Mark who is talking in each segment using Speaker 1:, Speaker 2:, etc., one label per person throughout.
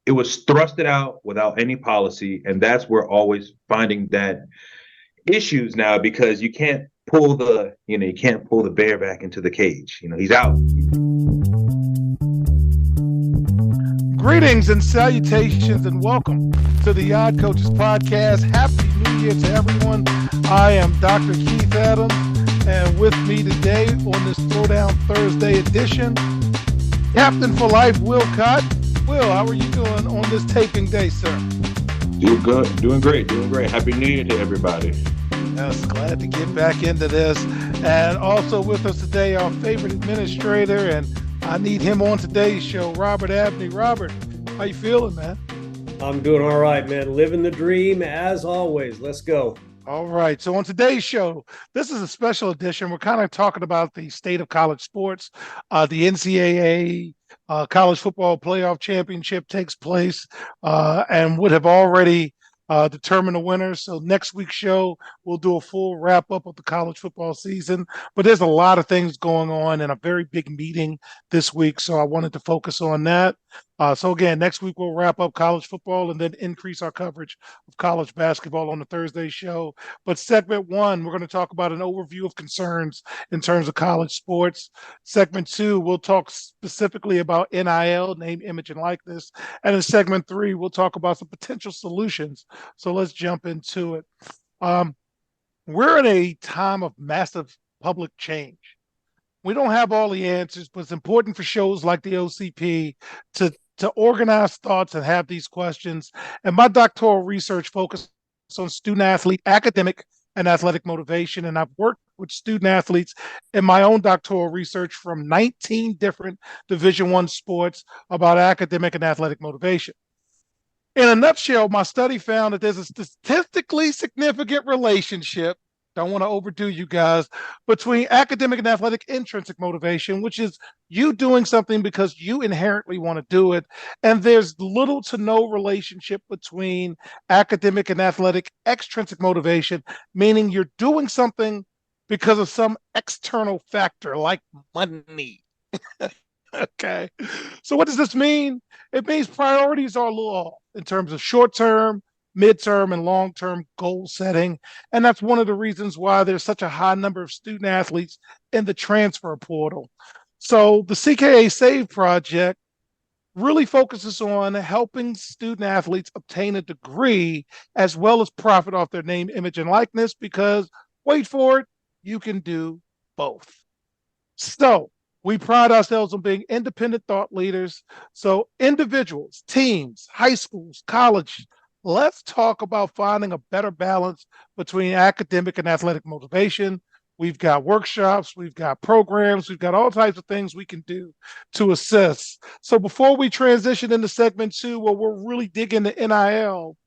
Speaker 1: it was thrusted out without any policy, and that's where always finding that issues now because you can't pull the bear back into the cage. He's out.
Speaker 2: Greetings and salutations and welcome to the Odd Coaches Podcast. Happy New Year to everyone. I am Dr. Keith Adams, and with me today on this Throwdown Thursday edition, Captain for Life, Will Cott. Will, how are you doing on this taping day, sir?
Speaker 1: Doing good, doing great. Happy New Year to everybody.
Speaker 2: Yes, glad to get back into this. And also with us today, our favorite administrator, and I need him on today's show, Robert Abney. Robert, how you feeling, man?
Speaker 3: I'm doing all right, man. Living the dream as always. Let's go.
Speaker 2: All right. So on today's show, this is a special edition. We're kind of talking about the state of college sports. The NCAA college football playoff championship takes place and would have already determine the winners. So next week's show, we'll do a full wrap up of the college football season. But there's a lot of things going on and a very big meeting this week. So I wanted to focus on that. So again, next week we'll wrap up college football and then increase our coverage of college basketball on the Thursday show. But segment one, we're going to talk about an overview of concerns in terms of college sports. Segment two, we'll talk specifically about NIL, name, image, and likeness. And in segment three, we'll talk about some potential solutions. So let's jump into it. We're in a time of massive public change. We don't have all the answers, but it's important for shows like the OCP to organize thoughts and have these questions. And my doctoral research focuses on student athlete academic and athletic motivation. And I've worked with student athletes in my own doctoral research from 19 different Division I sports about academic and athletic motivation. In a nutshell, my study found that there's a statistically significant relationship, don't want to overdo you guys, between academic and athletic intrinsic motivation, which is you doing something because you inherently want to do it. And there's little to no relationship between academic and athletic extrinsic motivation, meaning you're doing something because of some external factor like money. Okay. So what does this mean? It means priorities are a little off in terms of short-term, midterm, and long-term goal setting. And that's one of the reasons why there's such a high number of student athletes in the transfer portal. So the CKA Save project really focuses on helping student athletes obtain a degree as well as profit off their name, image, and likeness because, wait for it, you can do both. So we pride ourselves on being independent thought leaders. So individuals, teams, high schools, college, let's talk about finding a better balance between academic and athletic motivation. We've got workshops, we've got programs, we've got all types of things we can do to assist. So before we transition into segment two, where we'll really dig into NIL,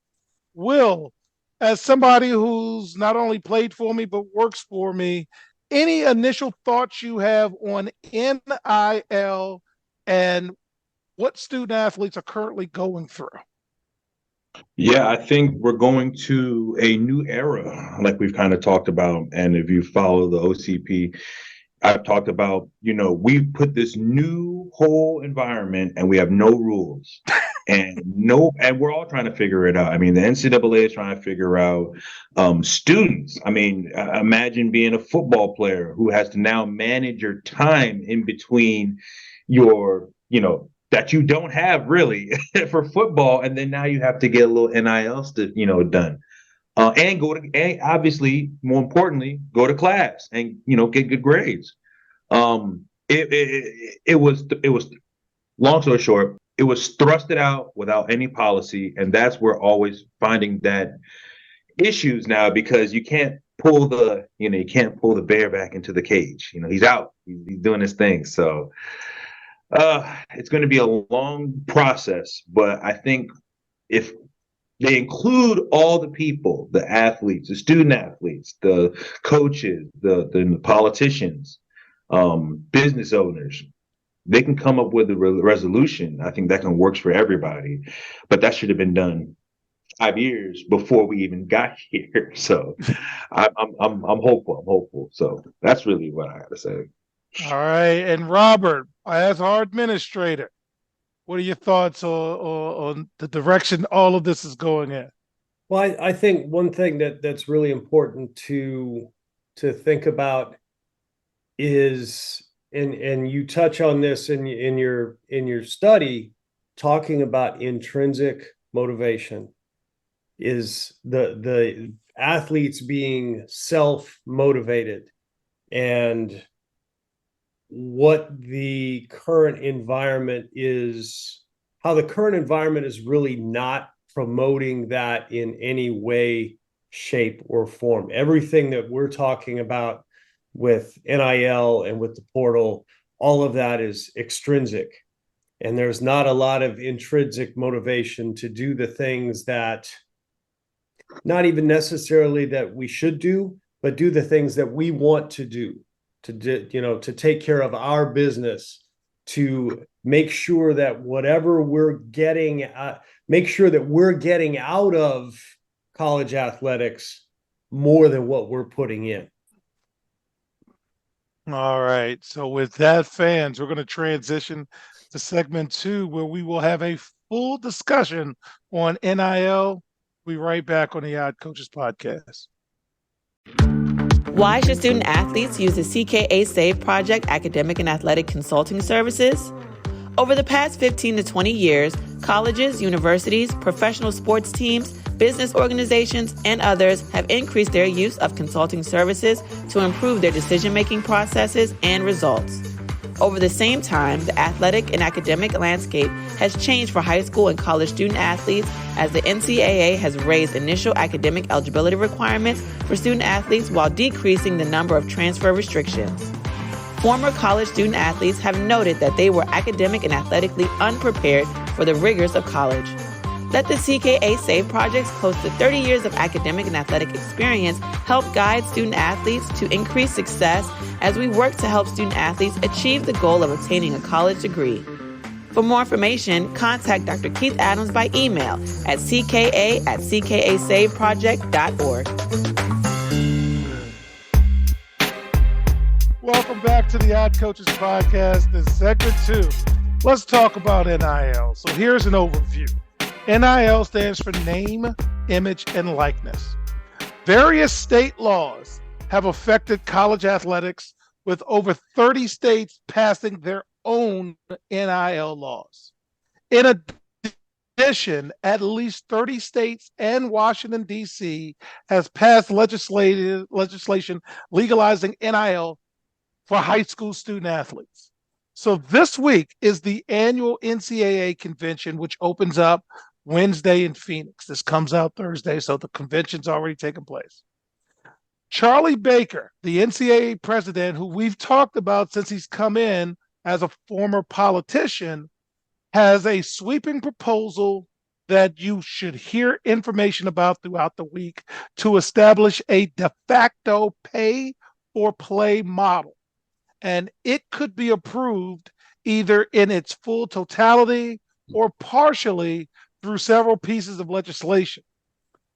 Speaker 2: Will, as somebody who's not only played for me, but works for me, any initial thoughts you have on NIL and what student athletes are currently going through?
Speaker 1: Yeah, I think we're going to a new era, like we've kind of talked about. And if you follow the OCP, I've talked about, we've put this new whole environment and we have no rules and we're all trying to figure it out. I mean, the NCAA is trying to figure out students. I mean, imagine being a football player who has to now manage your time in between your, that you don't have really for football. And then now you have to get a little NIL stuff, done. And obviously, more importantly, go to class and, get good grades. It was long story short, it was thrusted out without any policy. And that's where always finding that issues now because you can't pull the bear back into the cage. He's out, he's doing his thing. So, it's going to be a long process, but I think if they include all the people, the athletes, the student athletes, the coaches, the politicians, business owners, they can come up with a resolution. I think that can work for everybody, but that should have been done 5 years before we even got here. So I'm hopeful. I'm hopeful. So that's really what I got to say.
Speaker 2: All right. And Robert, as our administrator, What are your thoughts on the direction all of this is going in?
Speaker 3: Well, I think one thing that's really important to think about is, and you touch on this in your study, talking about intrinsic motivation, is the athletes being self-motivated, and what the current environment is, how the current environment is really not promoting that in any way, shape, or form. Everything that we're talking about with NIL and with the portal, all of that is extrinsic. And there's not a lot of intrinsic motivation to do the things that, not even necessarily that we should do, but do the things that we want to do, to take care of our business, to make sure that whatever we're getting, make sure that we're getting out of college athletics more than what we're putting in.
Speaker 2: All right. So with that, fans, we're going to transition to segment 2, where we will have a full discussion on NIL. We'll be right back on the Odd Coaches Podcast.
Speaker 4: Why should student athletes use the CKA Save Project academic and athletic consulting services? Over the past 15 to 20 years, colleges, universities, professional sports teams, business organizations, and others have increased their use of consulting services to improve their decision-making processes and results. Over the same time, the athletic and academic landscape has changed for high school and college student athletes as the NCAA has raised initial academic eligibility requirements for student athletes while decreasing the number of transfer restrictions. Former college student athletes have noted that they were academic and athletically unprepared for the rigors of college. Let the CKA Save Project's close to 30 years of academic and athletic experience help guide student athletes to increase success as we work to help student athletes achieve the goal of obtaining a college degree. For more information, contact Dr. Keith Adams by email at cka@ckasaveproject.org.
Speaker 2: Welcome back to the Odd Coaches Podcast. This is segment 2. Let's talk about NIL. So here's an overview. NIL stands for name, image, and likeness. Various state laws have affected college athletics, with over 30 states passing their own NIL laws. In addition, at least 30 states and Washington, D.C. has passed legislation legalizing NIL for high school student athletes. So this week is the annual NCAA convention, which opens up Wednesday in Phoenix. This comes out Thursday, so the convention's already taken place. Charlie Baker, the NCAA president, who we've talked about since he's come in as a former politician, has a sweeping proposal that you should hear information about throughout the week to establish a de facto pay-for-play model. And it could be approved either in its full totality or partially through several pieces of legislation.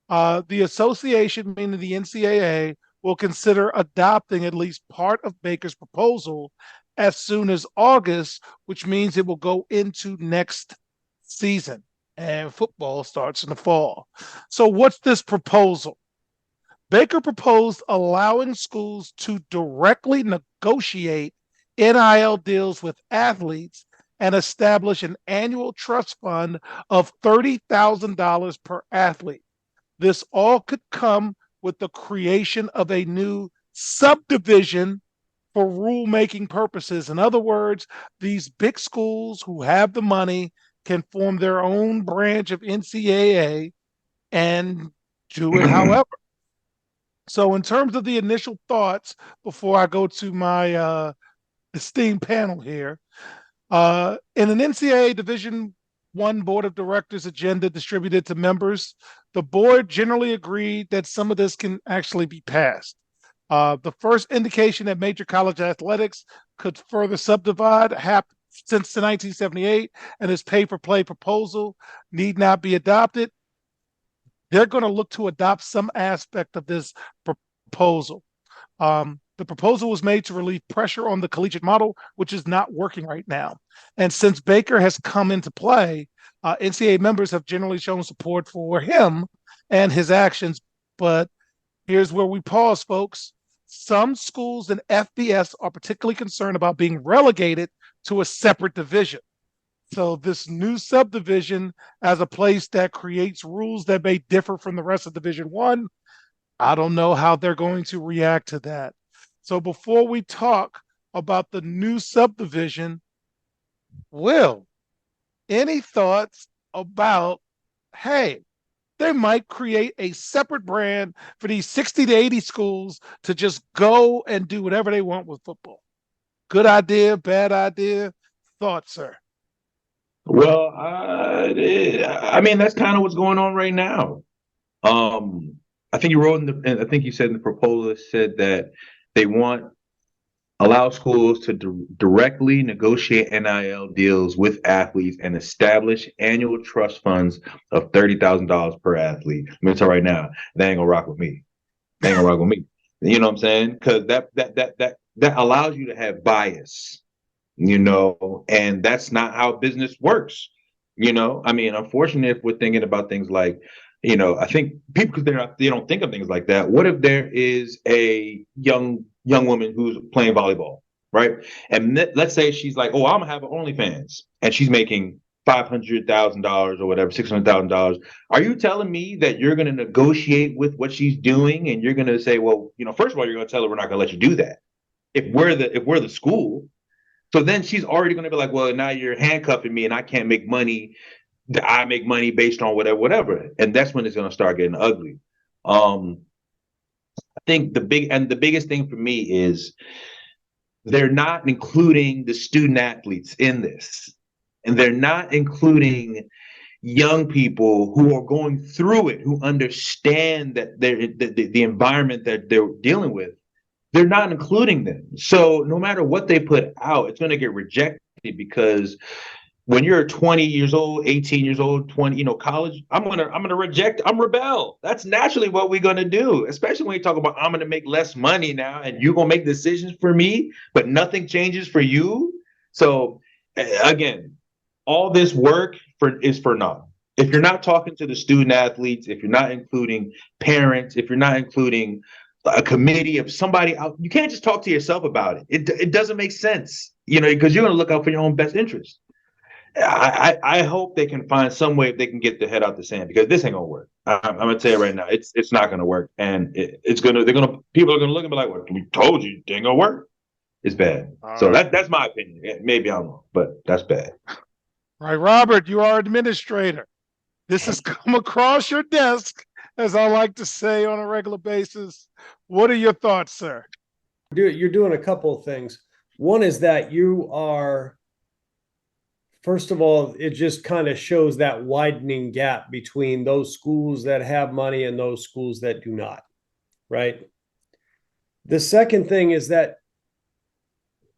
Speaker 2: The association, meaning the NCAA, will consider adopting at least part of Baker's proposal as soon as August, which means it will go into next season, and football starts in the fall. So what's this proposal? Baker proposed allowing schools to directly negotiate NIL deals with athletes and establish an annual trust fund of $30,000 per athlete. This all could come with the creation of a new subdivision for rulemaking purposes. In other words, these big schools who have the money can form their own branch of NCAA and do it however. So in terms of the initial thoughts, before I go to my esteemed panel here, in an NCAA Division I Board of Directors agenda distributed to members, the board generally agreed that some of this can actually be passed. The first indication that major college athletics could further subdivide happened since 1978, and this pay-for-play proposal need not be adopted. They're going to look to adopt some aspect of this proposal. The proposal was made to relieve pressure on the collegiate model, which is not working right now. And since Baker has come into play, NCAA members have generally shown support for him and his actions. But here's where we pause, folks. Some schools in FBS are particularly concerned about being relegated to a separate division. So this new subdivision as a place that creates rules that may differ from the rest of Division One, I don't know how they're going to react to that. So before we talk about the new subdivision, Will, any thoughts about, hey, they might create a separate brand for these 60 to 80 schools to just go and do whatever they want with football? Good idea, bad idea? Thoughts, sir?
Speaker 1: Well, I mean, that's kind of what's going on right now. I think you wrote and I think you said in the proposal, it said that they allow schools to directly negotiate NIL deals with athletes and establish annual trust funds of $30,000 per athlete. Let me tell you right now, they ain't gonna rock with me. They ain't gonna rock with me. You know what I'm saying? Because that allows you to have bias, and that's not how business works. I mean, unfortunately, if we're thinking about things like, I think people, because they don't think of things like that. What if there is a young woman who's playing volleyball, right? And let's say she's like, oh, I'm gonna have an OnlyFans, and she's making $500,000 or whatever, $600,000. Are you telling me that you're going to negotiate with what she's doing, and you're going to say, well, first of all, you're going to tell her we're not going to let you do that if we're the school. So then she's already going to be like, well, now you're handcuffing me, and I can't make money. I make money based on whatever, and that's when it's going to start getting ugly. I think the biggest thing for me is they're not including the student athletes in this, and they're not including young people who are going through it, who understand that the environment that they're dealing with. They're not including them. So no matter what they put out, it's going to get rejected, because when you're 20 years old, 18 years old, 20, college, I'm rebel. That's naturally what we're going to do, especially when you talk about, I'm going to make less money now and you're going to make decisions for me, but nothing changes for you. So again, all this work is for naught. If you're not talking to the student athletes, if you're not including parents, if you're not including a committee of somebody out, you can't just talk to yourself about it. It doesn't make sense, because you're going to look out for your own best interest. I hope they can find some way if they can get their head out the sand, because this ain't gonna work. I'm gonna tell you right now, it's not gonna work, and people are gonna look and be like, "Well, we told you it ain't gonna work." It's bad. So that's my opinion. Maybe I'm wrong, but that's bad.
Speaker 2: All right, Robert, you are administrator. This has come across your desk, as I like to say on a regular basis. What are your thoughts, sir?
Speaker 3: You're doing a couple of things. One is that you are, first of all, it just kind of shows that widening gap between those schools that have money and those schools that do not, right? The second thing is that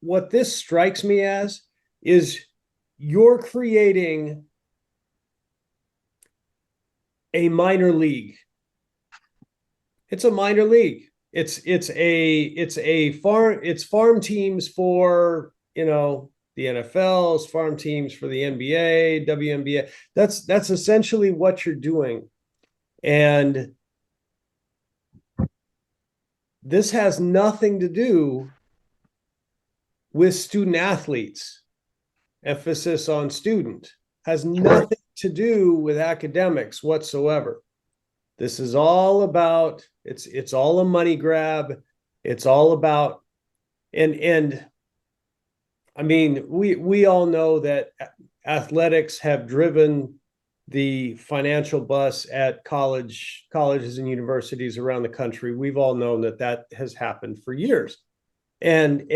Speaker 3: what this strikes me as is you're creating a minor league. It's a minor league. It's farm teams for, the NFL's, farm teams for the NBA, WNBA. That's essentially what you're doing. And this has nothing to do with student athletes. Emphasis on student. Has nothing to do with academics whatsoever. This is all about, it's all a money grab. It's all about, and I mean, we all know that athletics have driven the financial bus at colleges and universities around the country. We've all known that has happened for years. And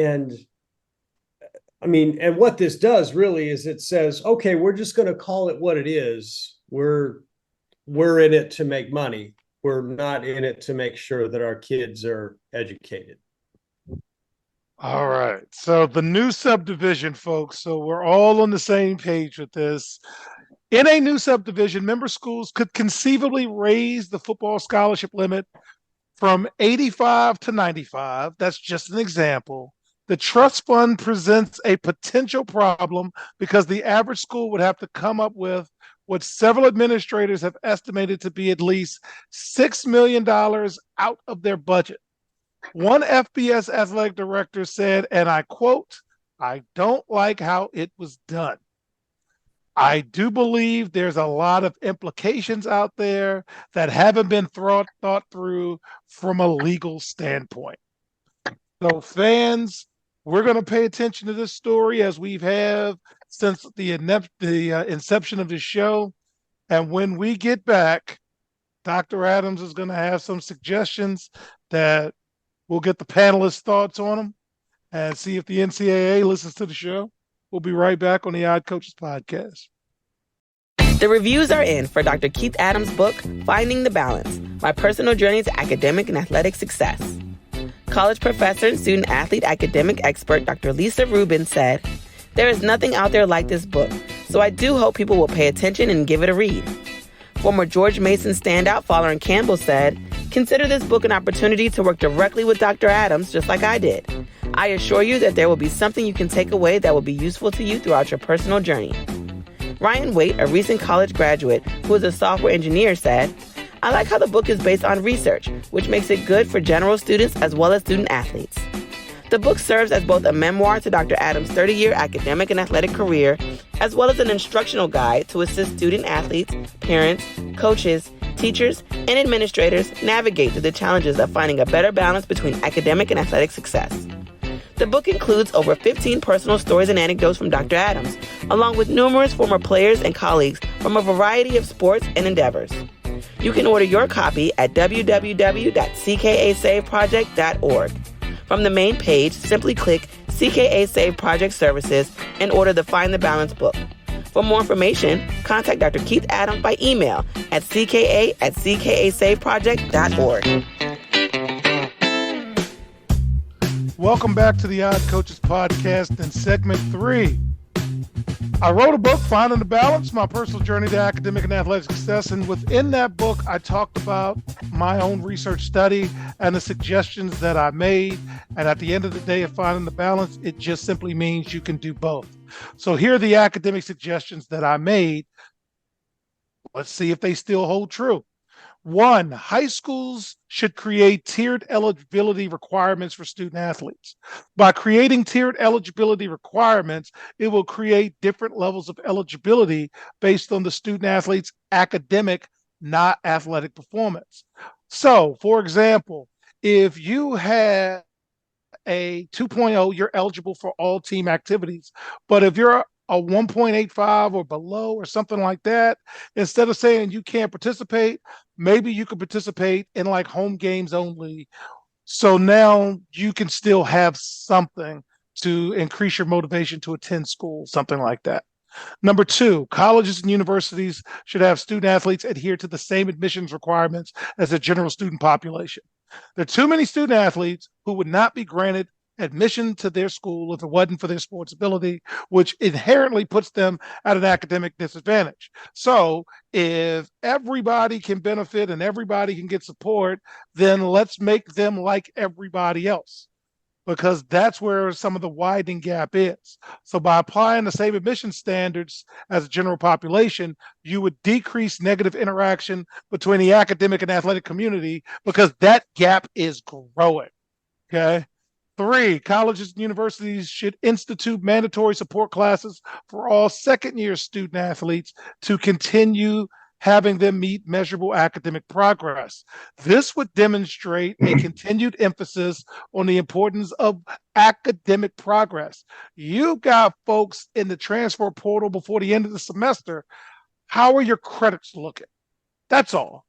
Speaker 3: I mean, and what this does really is it says, okay, we're just going to call it what it is. We're in it to make money. We're not in it to make sure that our kids are educated.
Speaker 2: All right. So the new subdivision, folks. So we're all on the same page with this. In a new subdivision, member schools could conceivably raise the football scholarship limit From 85 to 95, that's just an example. The trust fund presents a potential problem because the average school would have to come up with what several administrators have estimated to be at least $6 million out of their budget. One FBS athletic director said, and I quote, "I don't like how it was done. I do believe there's a lot of implications out there that haven't been thought through from a legal standpoint." So fans, we're going to pay attention to this story as we have since the inception of the show. And when we get back, Dr. Adams is going to have some suggestions that we'll get the panelists' thoughts on them and see if the NCAA listens to the show. We'll be right back on the Odd Coaches Podcast.
Speaker 4: The reviews are in for Dr. Keith Adams' book, Finding the Balance, My Personal Journey to Academic and Athletic Success. College professor and student-athlete academic expert Dr. Lisa Rubin said, "There is nothing out there like this book, so I do hope people will pay attention and give it a read." Former George Mason standout Fowler and Campbell said, "Consider this book an opportunity to work directly with Dr. Adams, just like I did. I assure you that there will be something you can take away that will be useful to you throughout your personal journey." Ryan Waite, a recent college graduate who is a software engineer, said, "I like how the book is based on research, which makes it good for general students as well as student athletes." The book serves as both a memoir to Dr. Adams' 30-year academic and athletic career, as well as an instructional guide to assist student athletes, parents, coaches, teachers, and administrators navigate through the challenges of finding a better balance between academic and athletic success. The book includes over 15 personal stories and anecdotes from Dr. Adams, along with numerous former players and colleagues from a variety of sports and endeavors. You can order your copy at www.ckasaveproject.org. From the main page, simply click CKA Save Project Services and order the Find the Balance book. For more information, contact Dr. Keith Adams by email at cka@ckasaveproject.org.
Speaker 2: Welcome back to the Odd Coaches Podcast in segment 3. I wrote a book, Finding the Balance, My Personal Journey to Academic and Athletic Success. And within that book, I talked about my own research study and the suggestions that I made. And at the end of the day of finding the balance, it just simply means you can do both. So here are the academic suggestions that I made. Let's see if they still hold true. 1, high schools should create tiered eligibility requirements for student athletes. By creating tiered eligibility requirements, it will create different levels of eligibility based on the student athlete's academic, not athletic performance. So, for example, if you have a 2.0, you're eligible for all team activities. But if you're a 1.85 or below or something like that, instead of saying you can't participate, maybe you can participate in like home games only. So now you can still have something to increase your motivation to attend school, something like that. Number 2, colleges and universities should have student athletes adhere to the same admissions requirements as the general student population. There are too many student athletes who would not be granted admission to their school if it wasn't for their sports ability, which inherently puts them at an academic disadvantage. So if everybody can benefit and everybody can get support, then let's make them like everybody else, because that's where some of the widening gap is. So by applying the same admission standards as the general population, you would decrease negative interaction between the academic and athletic community, because that gap is growing. Okay. 3, colleges and universities should institute mandatory support classes for all second-year student athletes to continue having them meet measurable academic progress. This would demonstrate a continued emphasis on the importance of academic progress. You've got folks in the transfer portal before the end of the semester. How are your credits looking? That's all.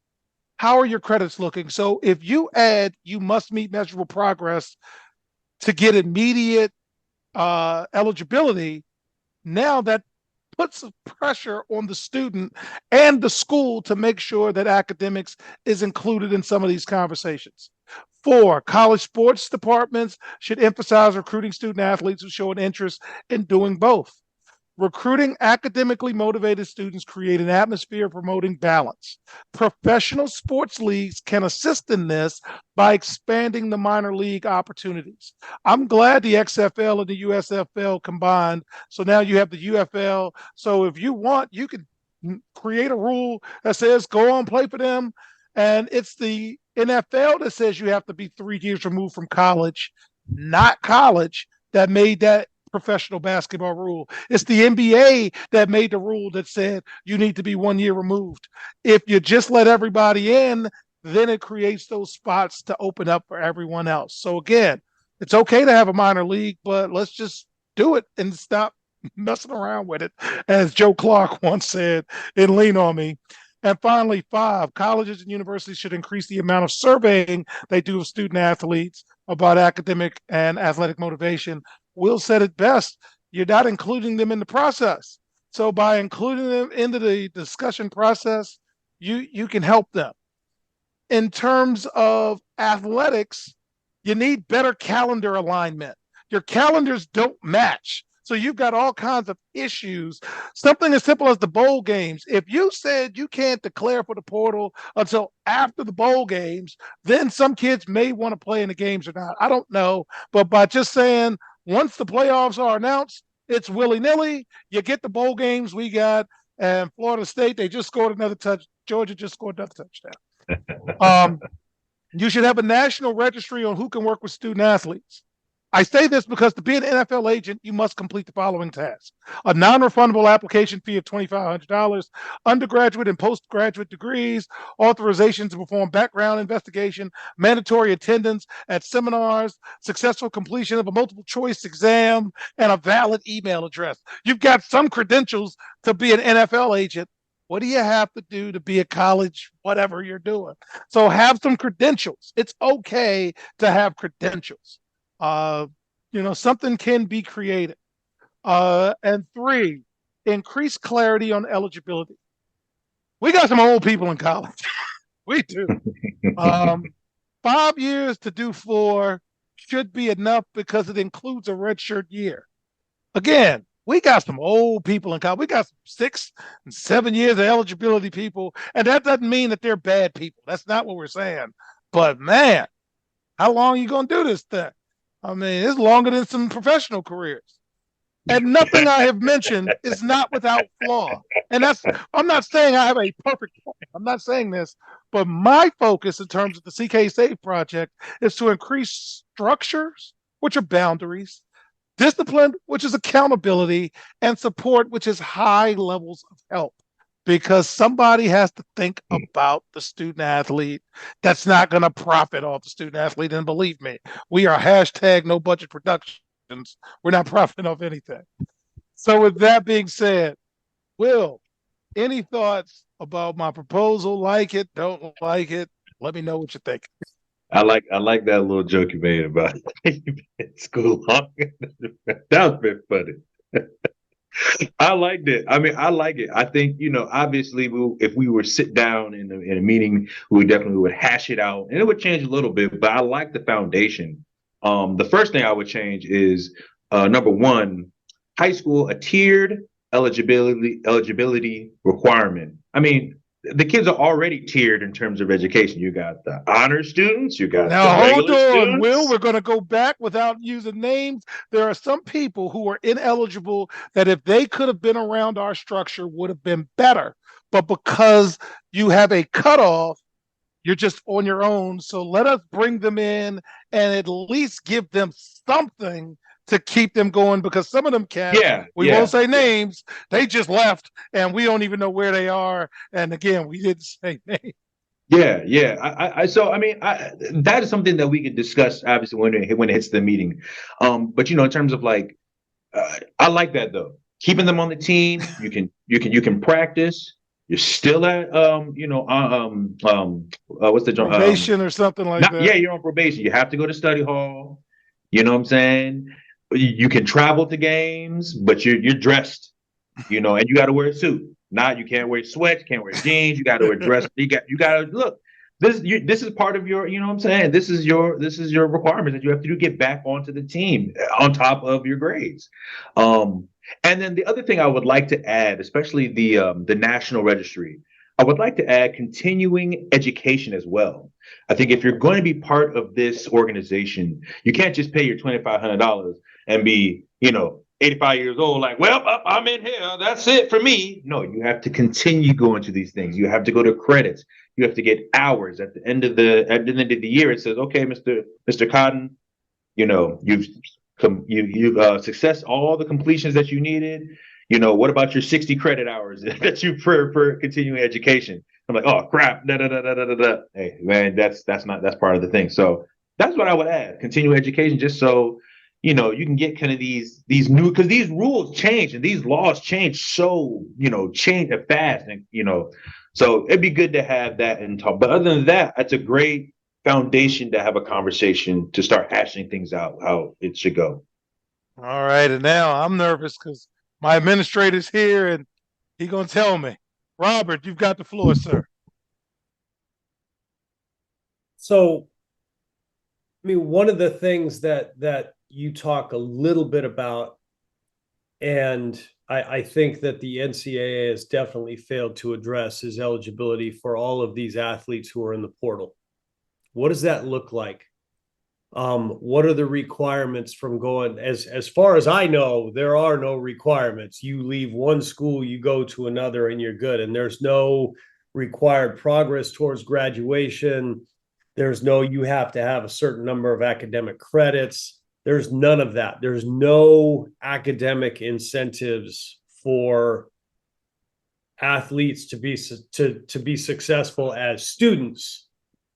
Speaker 2: How are your credits looking? So if you add, you must meet measurable progress to get immediate eligibility, now that puts pressure on the student and the school to make sure that academics is included in some of these conversations. 4, college sports departments should emphasize recruiting student athletes who show an interest in doing both. Recruiting academically motivated students create an atmosphere promoting balance. Professional sports leagues can assist in this by expanding the minor league opportunities. I'm glad the XFL and the USFL combined. So now you have the UFL. So if you want, you can create a rule that says go on, play for them. And it's the NFL that says you have to be 3 years removed from college, not college, that made that professional basketball rule. It's the NBA that made the rule that said you need to be 1 year removed. If you just let everybody in, then it creates those spots to open up for everyone else. So again, it's okay to have a minor league, but let's just do it and stop messing around with it. As Joe Clark once said, and lean on me. And finally, 5, colleges and universities should increase the amount of surveying they do of student athletes about academic and athletic motivation. Will said it best, you're not including them in the process. So by including them into the discussion process, you can help them. In terms of athletics, you need better calendar alignment. Your calendars don't match. So you've got all kinds of issues. Something as simple as the bowl games. If you said you can't declare for the portal until after the bowl games, then some kids may want to play in the games or not. I don't know. But by just saying once the playoffs are announced, it's willy-nilly. You get the bowl games we got, and Florida State, they just scored another touch. Georgia just scored another touchdown. You should have a national registry on who can work with student athletes. I say this because to be an NFL agent, you must complete the following tasks: a non-refundable application fee of $2,500, undergraduate and postgraduate degrees, authorization to perform background investigation, mandatory attendance at seminars, successful completion of a multiple choice exam, and a valid email address. You've got some credentials to be an NFL agent. What do you have to do to be a college, whatever you're doing? So have some credentials. It's okay to have credentials. Something can be created. And 3, increase clarity on eligibility. We got some old people in college. We do. 5 years to do 4 should be enough because it includes a redshirt year. Again, we got some old people in college. We got some 6 and 7 years of eligibility people. And that doesn't mean that they're bad people. That's not what we're saying. But man, how long are you going to do this thing? I mean, it's longer than some professional careers. And nothing I have mentioned is not without flaw. And I'm not saying I have a perfect plan. I'm not saying this, but my focus in terms of the CK Save project is to increase structures, which are boundaries, discipline, which is accountability, and support, which is high levels of help. Because somebody has to think about the student athlete that's not going to profit off the student athlete. And believe me, we are hashtag no budget productions. We're not profiting off anything. So with that being said, Will, any thoughts about my proposal? Like it, don't like it? Let me know what you think.
Speaker 1: I like that little joke you made about school long. That was very funny. I liked it. I mean, I like it. I think, obviously, if we were sit down in a meeting, we definitely would hash it out, and it would change a little bit. But I like the foundation. The first thing I would change is number 1, high school, a tiered eligibility requirement. I mean, the kids are already tiered in terms of education. You got the honor students, you got
Speaker 2: now
Speaker 1: the
Speaker 2: hold on,
Speaker 1: students.
Speaker 2: Will. We're going to go back without using names. There are some people who are ineligible that if they could have been around our structure would have been better. But because you have a cutoff, you're just on your own. So let us bring them in and at least give them something to keep them going, because some of them cats, won't say names, they just left and we don't even know where they are. And again, we didn't say names.
Speaker 1: Yeah. So I mean, that is something that we could discuss, obviously, when it hits the meeting. But in terms of I like that though. Keeping them on the team, you can practice. You're still at what's the
Speaker 2: probation or something like that.
Speaker 1: Yeah, you're on probation. You have to go to study hall. You know what I'm saying? You can travel to games, but you're dressed, and you got to wear a suit. You can't wear sweats, can't wear jeans. You got to wear dress. You got to look. This is part of your. You know what I'm saying? This is your requirement that you have to do. Get back onto the team on top of your grades. And then the other thing I would like to add, especially the National Registry, I would like to add continuing education as well. I think if you're going to be part of this organization, you can't just pay your $2,500 and be, 85 years old, like, well, I'm in here. That's it for me. No, you have to continue going to these things. You have to go to credits. You have to get hours at the end of the year. It says, okay, Mr. Cotton, you've you've success all the completions that you needed. What about your 60 credit hours that you for continuing education? I'm like, oh crap, da da da da da da. Hey man, that's part of the thing. So that's what I would add: continuing education, just so you can get kind of these new, because these rules change and these laws change so change fast, and so it'd be good to have that and talk. But other than that, it's a great foundation to have a conversation to start hashing things out how it should go.
Speaker 2: All right, and now I'm nervous because my administrator's here and he's gonna tell me. Robert, you've got the floor, sir.
Speaker 3: So, I mean, one of the things that you talk a little bit about, and I think that the NCAA has definitely failed to address, is eligibility for all of these athletes who are in the portal. What does that look like? What are the requirements from going? As far as I know, there are no requirements. You leave one school, you go to another, and you're good. And there's no required progress towards graduation. There's no, you have to have a certain number of academic credits. There's none of that. There's no academic incentives for athletes to be successful as students,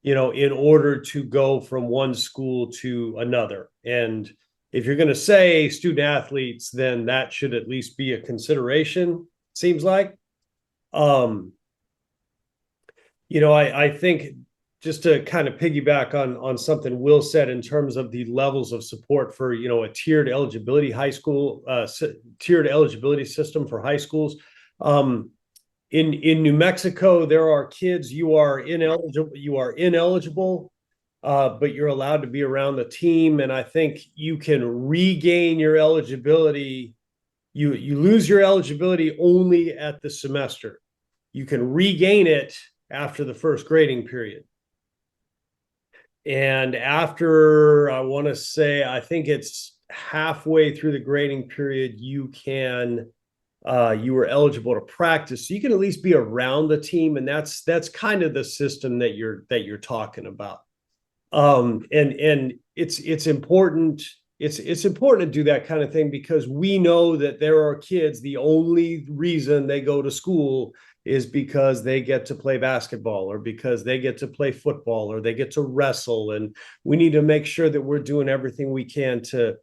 Speaker 3: in order to go from one school to another. And if you're going to say student athletes, then that should at least be a consideration, seems like. I think, just to kind of piggyback on something Will said in terms of the levels of support for, a tiered eligibility tiered eligibility system for high schools. In New Mexico, there are kids, you are ineligible, but you're allowed to be around the team. And I think you can regain your eligibility. You lose your eligibility only at the semester. You can regain it after the first grading period. And after, I want to say, I think it's halfway through the grading period, you were eligible to practice. So you can at least be around the team. And that's kind of the system that you're talking about. And it's important. It's important to do that kind of thing, because we know that there are kids, the only reason they go to school is because they get to play basketball, or because they get to play football, or they get to wrestle. And we need to make sure that we're doing everything we can to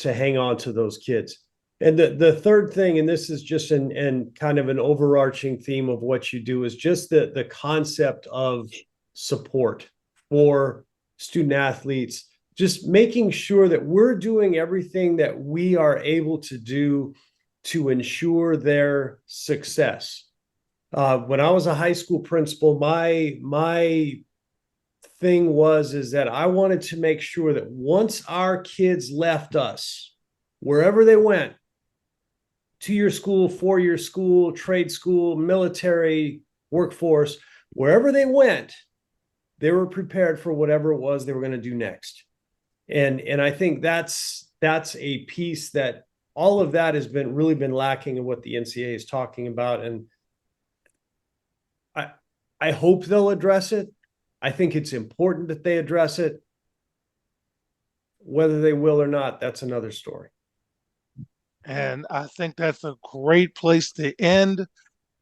Speaker 3: hang on to those kids. And the third thing, and this is just an kind of an overarching theme of what you do, is just the concept of support for student athletes, just making sure that we're doing everything that we are able to do to ensure their success. When I was a high school principal, my thing is that I wanted to make sure that once our kids left us, wherever they went, 2-year school, 4-year school, trade school, military, workforce, wherever they went, they were prepared for whatever it was they were going to do next. And I think that's a piece that all of that has really been lacking in what the NCAA is talking about. And I hope they'll address it. I think it's important that they address it. Whether they will or not, that's another story.
Speaker 2: And I think that's a great place to end.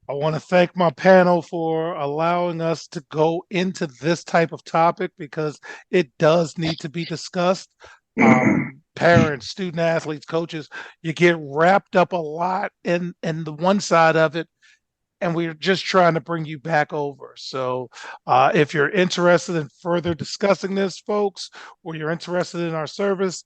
Speaker 2: I want to thank my panel for allowing us to go into this type of topic, because it does need to be discussed. Parents, student athletes, coaches, you get wrapped up a lot in the one side of it, and we're just trying to bring you back over. So if you're interested in further discussing this, folks, or you're interested in our service,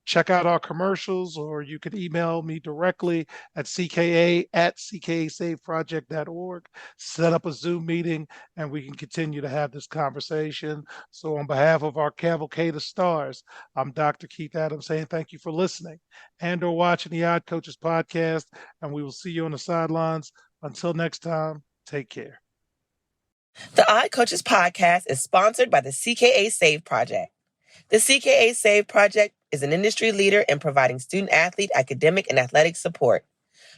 Speaker 2: check out our commercials, or you can email me directly at cka@ckasaveproject.org. Set up a Zoom meeting and we can continue to have this conversation. So on behalf of our Cavalcade of Stars, I'm Dr. Keith Adams saying thank you for listening and or watching the Odd Coaches podcast, and we will see you on the sidelines. Until next time, take care.
Speaker 4: The Odd Coaches podcast is sponsored by the CKA Save Project. The CKA Save Project is an industry leader in providing student-athlete academic and athletic support.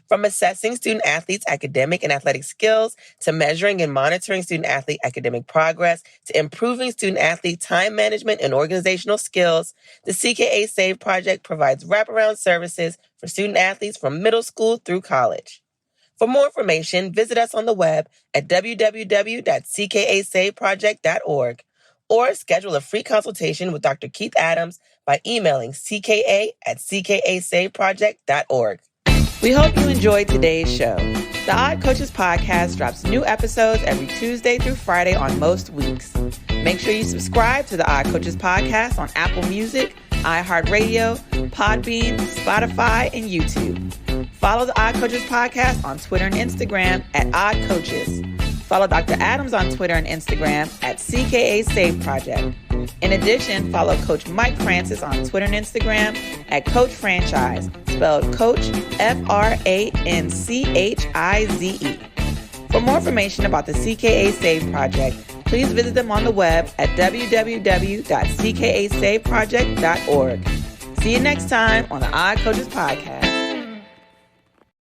Speaker 4: From assessing student-athletes' academic and athletic skills, to measuring and monitoring student-athlete academic progress, to improving student-athlete time management and organizational skills, the CKA Save Project provides wraparound services for student-athletes from middle school through college. For more information, visit us on the web at www.ckasaveproject.org or schedule a free consultation with Dr. Keith Adams by emailing cka@ckasaveproject.org. We hope you enjoyed today's show. The Odd Coaches podcast drops new episodes every Tuesday through Friday on most weeks. Make sure you subscribe to the Odd Coaches podcast on Apple Music, iHeartRadio, Podbean, Spotify, and YouTube. Follow the Odd Coaches podcast on Twitter and Instagram at Odd Coaches. Follow Dr. Adams on Twitter and Instagram at CKA Save Project. In addition, follow Coach Mike Francis on Twitter and Instagram at Coach Franchise, spelled Coach Franchize. For more information about the CKA Save Project, please visit them on the web at www.ckasaveproject.org. See you next time on the Odd Coaches podcast.